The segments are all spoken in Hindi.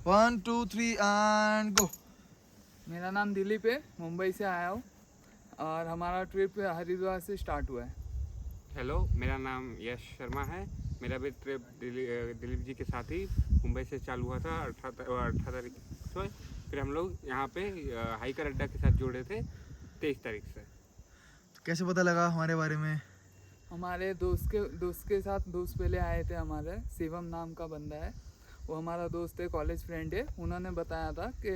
1 2 3 एंड गो। मेरा नाम दिलीप है, मुंबई से आया हूँ और हमारा ट्रिप हरिद्वार से स्टार्ट हुआ है। हेलो, मेरा नाम यश शर्मा है। मेरा भी ट्रिप दिलीप जी के साथ ही मुंबई से चालू हुआ था 18 तारीख से। फिर हम लोग यहाँ पे हाइकर अड्डा के साथ जुड़े थे 23 तारीख से। तो कैसे पता लगा हमारे बारे में? हमारे दोस्त के साथ दोस्त पहले आए थे, हमारे शिवम नाम का बंदा है, वो हमारा दोस्त है, कॉलेज फ्रेंड है। उन्होंने बताया था कि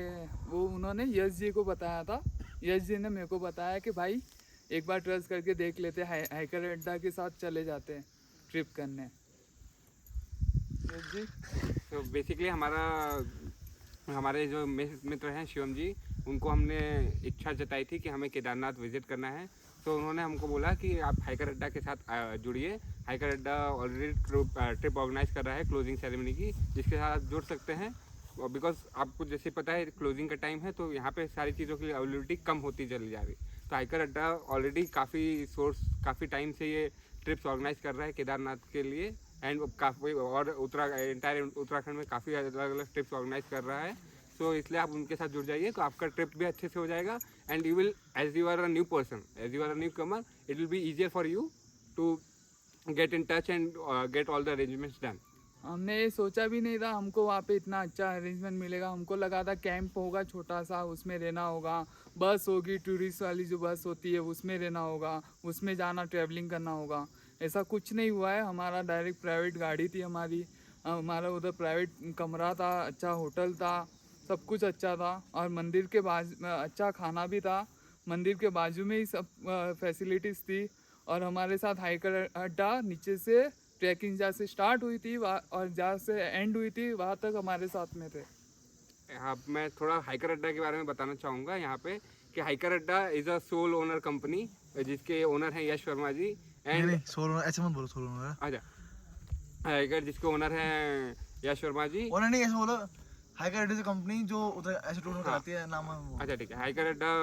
उन्होंने यश जी को बताया था। यश जी ने मेरे को बताया कि भाई एक बार ट्रस्ट करके देख लेते, हाइकर अड्डा के साथ चले जाते हैं ट्रिप करने। यश जी, तो बेसिकली हमारे जो मित्र हैं शिवम जी, उनको हमने इच्छा जताई थी कि हमें केदारनाथ विजिट करना है। तो उन्होंने हमको बोला कि आप हाइकर अड्डा के साथ जुड़िए। हाइकर अड्डा ऑलरेडी ट्रिप ऑर्गेनाइज कर रहा है क्लोजिंग सेरेमनी की, जिसके साथ आप जुड़ सकते हैं। बिकॉज आपको जैसे पता है क्लोजिंग का टाइम है, तो यहाँ पे सारी चीज़ों की अवेलेबिलिटी कम होती चली जा रही। तो हाइकर अड्डा ऑलरेडी काफ़ी टाइम से ये ट्रिप्स ऑर्गेनाइज कर रहा है केदारनाथ के लिए। एंड काफ़ी और एंटायर उत्तराखंड में काफ़ी अलग अलग ट्रिप्स ऑर्गेनाइज कर रहा है। तो इसलिए आप उनके साथ जुड़ जाइए, तो आपका ट्रिप भी अच्छे से हो जाएगा। And you will, as you are a new person, as you are a newcomer, it will be easier for you to get in touch and get all the arrangements done. हमने ये सोचा भी नहीं था हमको वहाँ पे इतना अच्छा अरेंजमेंट मिलेगा। हमको लगा था कैंप होगा छोटा सा, उसमें रहना होगा, बस होगी टूरिस्ट वाली जो बस होती है उसमें रहना होगा, उसमें जाना ट्रैवलिंग करना होगा। ऐसा कुछ नहीं हुआ है। हमारा डायरेक्ट प्राइवेट गाड़ी थी हमारा उधर प्राइवेट कमरा था, अच्छा होटल था, सब कुछ अच्छा था। और मंदिर के बाजू अच्छा खाना भी था, मंदिर के बाजू में ही सब फैसिलिटीज़ थी। और हमारे साथ हाइकर अड्डा नीचे से ट्रैकिंग जहाँ से स्टार्ट हुई थी और जहाँ से एंड हुई थी वहाँ तक हमारे साथ में थे। अब मैं थोड़ा हाइकर अड्डा के बारे में बताना चाहूँगा यहाँ पे कि hiker Adda is a sole owner company, जिसके ओनर हैं यश वर्मा जी। नहीं एंड नहीं, सोलो ऐसे मत बोलो, सोलो ओनर। अच्छा, हाइकर जिसके ओनर हैं यश वर्मा जी। ओनर नहीं, ऐसे बोलो। हाइकर इज कंपनी जो उधर ऐसे टूर हाँ, कराती है, नाम है वो। अच्छा ठीक है। हाइकर अड्डा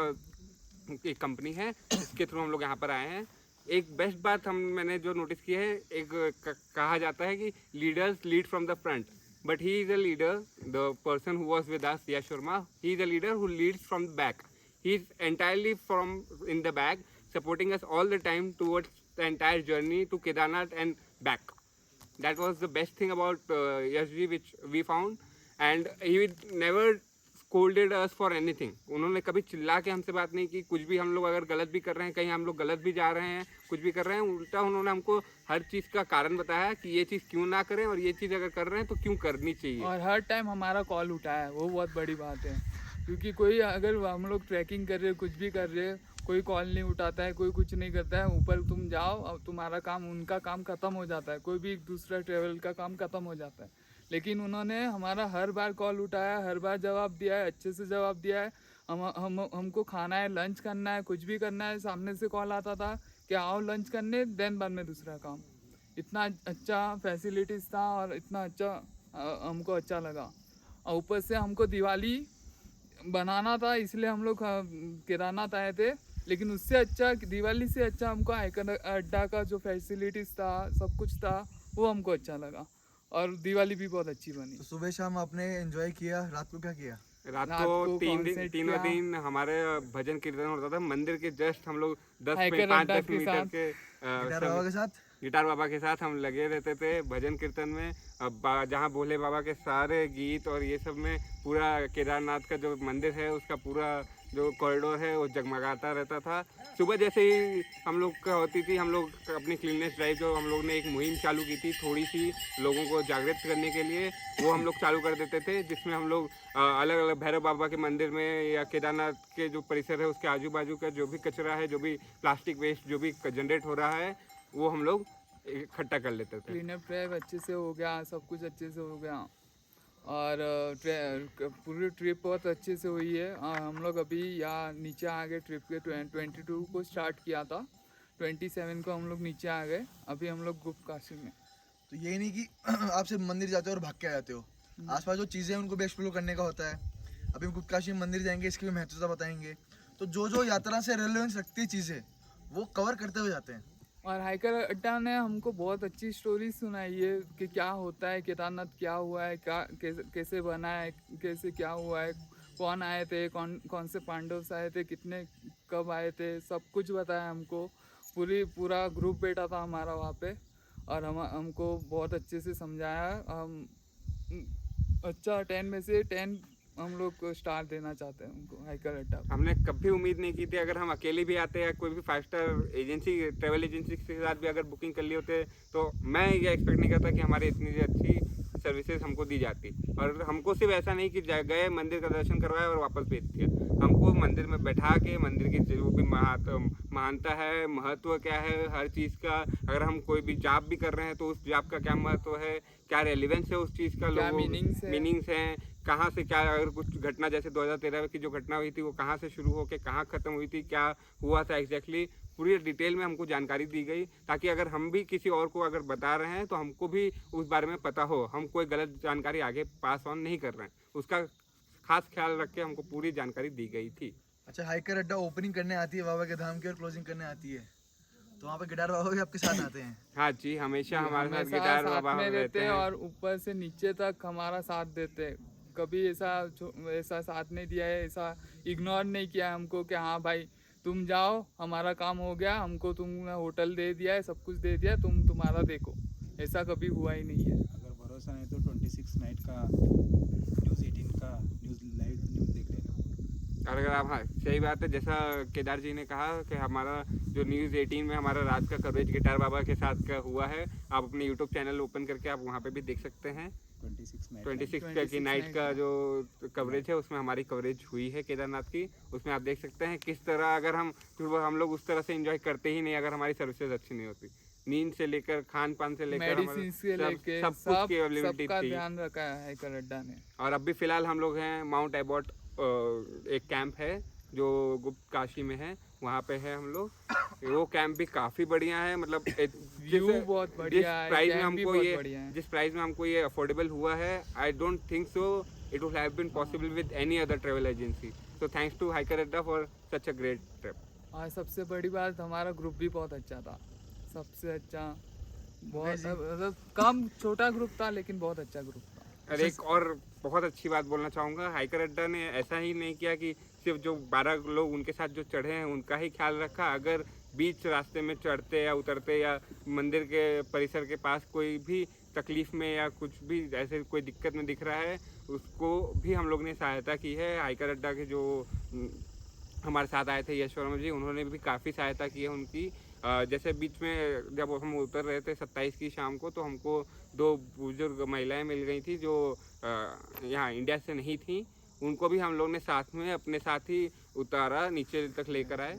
एक कंपनी है, इसके थ्रू हम लोग यहाँ पर आए हैं। एक बेस्ट बात मैंने जो नोटिस की है, कहा जाता है कि leaders lead from the front, but he is a leader, the person who was with us, Yash Sharma, he is a leader who Leeds from the back. He is entirely from in the back, supporting us all the time towards the entire journey to Kedarnath and back. That was the best thing about Yashji, which we found, and he never scolded us for anything. उन्होंने कभी चिल्ला के हमसे बात नहीं की। कुछ भी हम लोग अगर गलत भी कर रहे हैं, कहीं हम लोग गलत भी जा रहे हैं, कुछ भी कर रहे हैं, उल्टा उन्होंने हमको हर चीज़ का कारण बताया कि ये चीज़ क्यों ना करें और ये चीज़ अगर कर रहे हैं तो क्यों करनी चाहिए। और हर टाइम हमारा कॉल उठाया है, वो बहुत बड़ी बात है। क्योंकि कोई अगर हम लोग ट्रैकिंग कर रहे, कुछ भी कर रहे, कोई कॉल नहीं उठाता है, कोई कुछ नहीं करता है। ऊपर तुम जाओ और तुम्हारा काम, उनका काम ख़त्म हो जाता है, कोई भी दूसरा ट्रेवल का काम ख़त्म हो जाता है। लेकिन उन्होंने हमारा हर बार कॉल उठाया, हर बार जवाब दिया है, अच्छे से जवाब दिया है। हमको खाना है, लंच करना है, कुछ भी करना है, सामने से कॉल आता था कि आओ लंच करने, देन बाद में दूसरा काम। इतना अच्छा फैसिलिटीज़ था और इतना अच्छा हमको अच्छा लगा। और ऊपर से हमको दिवाली बनाना था, इसलिए हम लोग केदारनाथ आए थे। लेकिन उससे अच्छा, दिवाली से अच्छा हमको हाइकर अड्डा का जो फैसिलिटीज़ था, सब कुछ था, वो हमको अच्छा लगा। और दिवाली भी बहुत अच्छी बनी। तो सुबह शाम आपने एंजॉय किया, रात को क्या किया? रात रात को को कॉन्सर्ट तीनों किया। दिन हमारे भजन कीर्तन होता था मंदिर के जस्ट। हम लोग 5-10 हाइकर अड्डा के मीटर साथ के गिटार बाबा के साथ। गिटार बाबा के साथ हम लगे रहते थे भजन कीर्तन में। जहाँ भोले बाबा के सारे गीत और ये सब में पूरा केदारनाथ का जो मंदिर है उसका पूरा जो कॉरिडोर है वो जगमगाता रहता था। सुबह जैसे ही हम लोग का होती थी, हम लोग अपनी क्लीननेस ड्राइव, जो हम लोग ने एक मुहिम चालू की थी थोड़ी सी लोगों को जागृत करने के लिए, वो हम लोग चालू कर देते थे। जिसमें हम लोग अलग अलग भैरव बाबा के मंदिर में या केदारनाथ के जो परिसर है उसके आजू बाजू का जो भी कचरा है, जो भी प्लास्टिक वेस्ट जो भी जनरेट हो रहा है, वो हम लोग इकट्ठा कर लेते थे। क्लीनअप ड्राइव अच्छे से हो गया, सब कुछ अच्छे से हो गया। और पूरी ट्रिप बहुत अच्छे से हुई है। हम लोग अभी यहाँ नीचे आ गए, ट्रिप के 22 को स्टार्ट किया था, 27 को हम लोग नीचे आ गए। अभी हम लोग गुप्त काशी में। तो ये नहीं कि आप सिर्फ मंदिर जाते हो और भाग के आ जाते हो, आसपास जो चीज़ें हैं उनको भी एक्सप्लोर करने का होता है। अभी हम गुप्तकाशी मंदिर जाएंगे, इसकी भी महत्वता बताएंगे। तो जो जो यात्रा से रेलेवेंस रखती है चीज़ें, वो कवर करते हुए जाते हैं। और हाइकर अड्डा ने हमको बहुत अच्छी स्टोरी सुनाई है कि क्या होता है केदारनाथ, क्या हुआ है, क्या कैसे बना है, कैसे क्या हुआ है, कौन आए थे, कौन से पांडव आए थे, कितने कब आए थे, सब कुछ बताया हमको। पूरा ग्रुप बैठा था हमारा वहाँ पे और हमको बहुत अच्छे से समझाया। हम अच्छा 10 में से 10 हम लोग को स्टार देना चाहते हैं उनको हाइकर अड्डा। हमने कभी उम्मीद नहीं की थी अगर हम अकेले भी आते या कोई भी 5 स्टार एजेंसी ट्रैवल एजेंसी के साथ भी अगर बुकिंग कर लिए होते तो मैं ये एक्सपेक्ट नहीं करता कि हमारी इतनी अच्छी सर्विसेज हमको दी जाती। और हमको सिर्फ ऐसा नहीं कि गए मंदिर का दर्शन करवाया और वापस भेज दिया, हमको मंदिर में बैठा के मंदिर की जो भी महानता है, महत्व क्या है हर चीज़ का, अगर हम कोई भी जाप भी कर रहे हैं तो उस जाप का क्या महत्व है, क्या रेलिवेंस है उस चीज़ का, क्या लोगों मीनिंग्स हैं, कहाँ से क्या, अगर कुछ घटना जैसे 2013 की जो घटना हुई थी वो कहाँ से शुरू होकर कहाँ ख़त्म हुई थी, क्या हुआ था एग्जैक्टली, पूरी डिटेल में हमको जानकारी दी गई ताकि अगर हम भी किसी और को अगर बता रहे हैं तो हमको भी उस बारे में पता हो, हम कोई गलत जानकारी आगे पास ऑन नहीं कर रहे हैं, उसका खास ख्याल रख के हमको पूरी जानकारी दी गई थी। अच्छा, हाइकर अड्डा ओपनिंग करने आती है बाबा के धाम की और क्लोजिंग करने आती है, तो वहाँ पे गिटार बाबा भी आपके साथ आते हैं? हाँ जी, हमेशा हमारे साथ हमेशा गिटार साथ बाबा में रहते हैं और ऊपर से नीचे तक हमारा साथ देते हैं। कभी ऐसा साथ नहीं दिया है, ऐसा इग्नोर नहीं किया हमको कि हाँ भाई तुम जाओ, हमारा काम हो गया, हमको तुमने होटल दे दिया है, सब कुछ दे दिया, तुम्हारा देखो, ऐसा कभी हुआ ही नहीं है। अगर भरोसा नहीं तो 26 नाइट का न्यूज़ 18 का लाइव न्यूज़ देख लेना। और अगर आप, हाँ सही बात है, जैसा केदार जी ने कहा कि हमारा जो न्यूज़ 18 में हमारा रात का कवरेज गिटार बाबा के साथ का हुआ है, आप अपने यूट्यूब चैनल ओपन करके आप वहाँ पे भी देख सकते हैं। 26 की नाइट का जो कवरेज है उसमें हमारी कवरेज हुई है केदारनाथ की, उसमें आप देख सकते हैं किस तरह, अगर हम लोग उस तरह से एंजॉय करते ही नहीं अगर हमारी सर्विसेज अच्छी नहीं होती, नींद से लेकर खान पान से लेकर मेडिसिन से लेके सब कुछ की अवेलेबिलिटी सबका थी। ध्यान रखा है हाइकर अड्डा ने। और अभी फिलहाल हम लोग हैं माउंट एबॉट, एक कैंप है जो गुप्त काशी में है, वहाँ पे है हम लोग। वो कैंप भी काफ़ी बढ़िया है, मतलब व्यू बहुत बढ़िया है, कैंप भी बहुत बढ़िया है। जिस प्राइस में हमको ये अफोर्डेबल हुआ है, I don't think so it would have been possible with any other travel agency, so thanks to hiker Adda for such a great trip. और सबसे बड़ी बात, हमारा ग्रुप भी बहुत अच्छा था, सबसे अच्छा, बहुत मतलब कम छोटा ग्रुप था लेकिन बहुत अच्छा ग्रुप था। और एक और बहुत अच्छी बात बोलना चाहूँगा, हाइकर अड्डा ने ऐसा ही नहीं किया कि सिर्फ जो 12 लोग उनके साथ जो चढ़े हैं उनका ही ख्याल रखा, अगर बीच रास्ते में चढ़ते या उतरते या मंदिर के परिसर के पास कोई भी तकलीफ में या कुछ भी ऐसे कोई दिक्कत में दिख रहा है, उसको भी हम लोग ने सहायता की है। हाइकर अड्डा के जो हमारे साथ आए थे यश वर्मा जी, उन्होंने भी काफ़ी सहायता की है उनकी। जैसे बीच में जब हम उतर रहे थे 27 की शाम को, तो हमको 2 बुजुर्ग महिलाएं मिल गई थी जो यहाँ इंडिया से नहीं थी, उनको भी हम लोग ने साथ में अपने साथ ही उतारा, नीचे तक लेकर आए।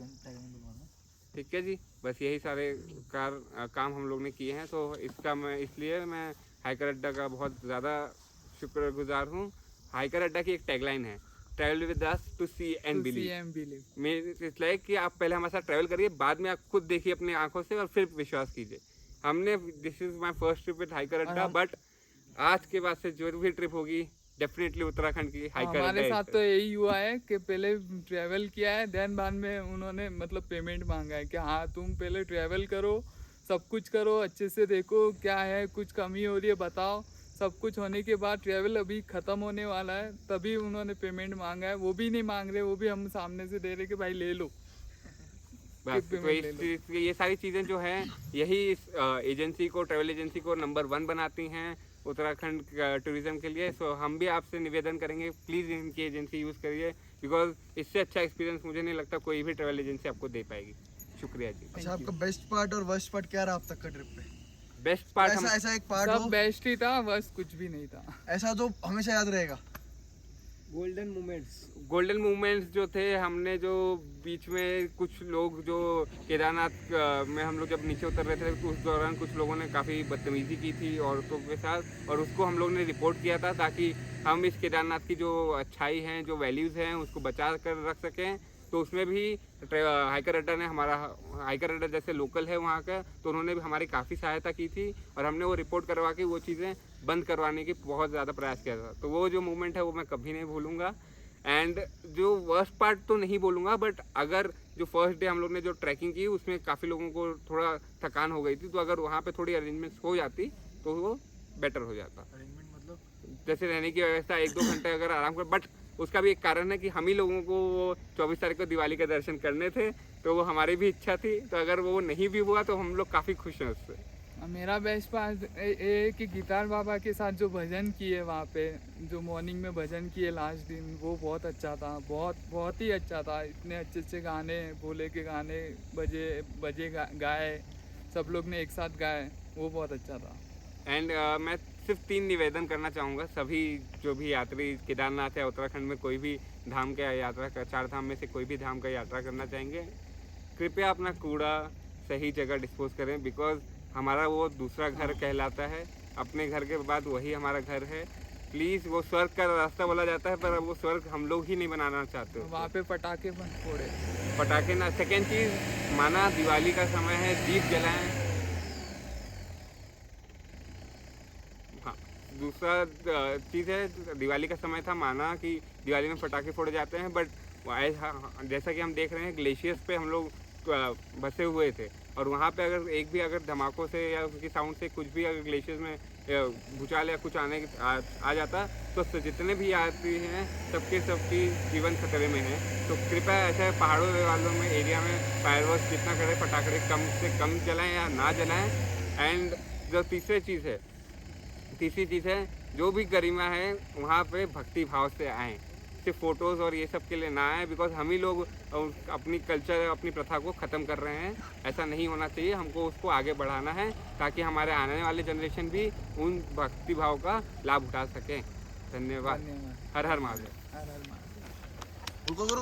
ठीक है जी, बस यही सारे काम हम लोग ने किए हैं, तो इसलिए मैं हाइकर अड्डा का बहुत ज़्यादा शुक्रगुजार हूँ। हाइकर अड्डा की एक टैगलाइन है, travel with us to see and believe. मैं इसलिए कि आप पहले हमारे साथ ट्रैवल करिए, बाद में आप खुद देखिए अपनी आंखों से और फिर विश्वास कीजिए। हमने, this is my first trip with hiker अड्डा, बट आज के बाद से जो भी ट्रिप होगी डेफिनेटली उत्तराखंड की हाइकर अड्डा। हमारे साथ तो यही हुआ है कि पहले ट्रैवल किया है, देन बाद में उन्होंने मतलब पेमेंट मांगा है कि हाँ तुम पहले ट्रैवल करो, सब कुछ करो, अच्छे से देखो क्या है, कुछ कमी हो रही है बताओ, सब कुछ होने के बाद ट्रैवल अभी ख़त्म होने वाला है तभी उन्होंने पेमेंट मांगा है। वो भी नहीं मांग रहे, वो भी हम सामने से दे रहे कि भाई ले लो। बस तो ये सारी चीज़ें जो हैं यही इस एजेंसी को, ट्रैवल एजेंसी को नंबर 1 बनाती हैं उत्तराखंड टूरिज्म के लिए। सो हम भी आपसे निवेदन करेंगे, प्लीज़ इनकी एजेंसी यूज़ करिए, बिकॉज इससे अच्छा एक्सपीरियंस मुझे नहीं लगता कोई भी ट्रैवल एजेंसी आपको दे पाएगी। शुक्रिया जी। अच्छा, आपका बेस्ट पार्ट और वर्स्ट पार्ट क्या रहा अब तक का ट्रिप पे? बेस्ट पार्ट ऐसा एक पार्ट सब हो बेस्ट ही था, बस कुछ भी नहीं था ऐसा जो हमेशा याद रहेगा। गोल्डन मोमेंट्स जो थे, हमने जो बीच में कुछ लोग जो केदारनाथ में हम लोग जब नीचे उतर रहे थे उस दौरान कुछ लोगों ने काफ़ी बदतमीज़ी की थी औरतों के साथ, और उसको हम लोग ने रिपोर्ट किया था ताकि हम इस केदारनाथ की जो अच्छाई हैं, जो वैल्यूज़ हैं, उसको बचा कर रख सकें। तो उसमें भी हाइकर अड्डा ने हाइकर अड्डा जैसे लोकल है वहाँ का, तो उन्होंने भी हमारी काफ़ी सहायता की थी और हमने वो रिपोर्ट करवा के वो चीज़ें बंद करवाने की बहुत ज़्यादा प्रयास किया था। तो वो जो मूवमेंट है वो मैं कभी नहीं भूलूँगा। एंड जो वर्स्ट पार्ट तो नहीं बोलूँगा, बट अगर जो फर्स्ट डे हम लोग ने जो ट्रैकिंग की उसमें काफ़ी लोगों को थोड़ा थकान हो गई थी, तो अगर वहाँ पे थोड़ी अरेंजमेंट्स हो जाती तो वो बेटर हो जाता। अरेंजमेंट मतलब जैसे रहने की व्यवस्था 1-2 घंटे अगर आराम कर, बट उसका भी एक कारण है कि हम ही लोगों को 24 तारीख को दिवाली के दर्शन करने थे, तो वो हमारी भी इच्छा थी, तो अगर वो नहीं भी हुआ तो हम लोग काफ़ी खुश हैं उससे। मेरा बेस्ट पार्ट ये कि गिटार बाबा के साथ जो भजन किए वहाँ पे, जो मॉर्निंग में भजन किए लास्ट दिन, वो बहुत अच्छा था, बहुत ही अच्छा था। इतने अच्छे गाने बोले के गाने बजे गाए, सब लोग ने एक साथ गाए, वो बहुत अच्छा था। एंड मैं सिर्फ 3 निवेदन करना चाहूँगा सभी जो भी यात्री केदारनाथ या उत्तराखंड में कोई भी धाम का यात्रा का, 4 धाम में से कोई भी धाम का यात्रा करना चाहेंगे, कृपया अपना कूड़ा सही जगह डिस्पोज करें, बिकॉज हमारा वो दूसरा घर कहलाता है। अपने घर के बाद वही हमारा घर है। प्लीज़, वो स्वर्ग का रास्ता बोला जाता है, पर वो स्वर्ग हम लोग ही नहीं बनाना चाहते। वहाँ पे पटाखे बंद फोड़े, पटाखे ना। सेकेंड चीज़, माना दिवाली का समय है, दीप जलाएं। हाँ, दूसरा चीज़ है, दिवाली का समय था, माना कि दिवाली में पटाखे फोड़े जाते हैं, बट जैसा कि हम देख रहे हैं ग्लेशियर्स पे हम लोग बसे हुए थे, और वहाँ पे अगर धमाकों से या उसकी साउंड से कुछ भी अगर ग्लेशियर्स में भूचाल या कुछ आ जाता, तो जितने भी यात्री हैं सबकी जीवन खतरे में है। तो कृपया ऐसे पहाड़ों वालों में एरिया में फायरवर्क्स जितना करें, पटाखे कम से कम जलाएं या ना जलाएं। एंड जो तीसरी चीज़ है, जो भी गरिमा है वहाँ पे भक्ति भाव से आएँ, सिर्फ फ़ोटोज़ और ये सब के लिए ना आए, बिकॉज हम ही लोग अपनी कल्चर, अपनी प्रथा को ख़त्म कर रहे हैं। ऐसा नहीं होना चाहिए, हमको उसको आगे बढ़ाना है, ताकि हमारे आने वाले जनरेशन भी उन भक्ति भाव का लाभ उठा सकें। धन्यवाद। हर हर महादेव। हर हर महादेव। उनको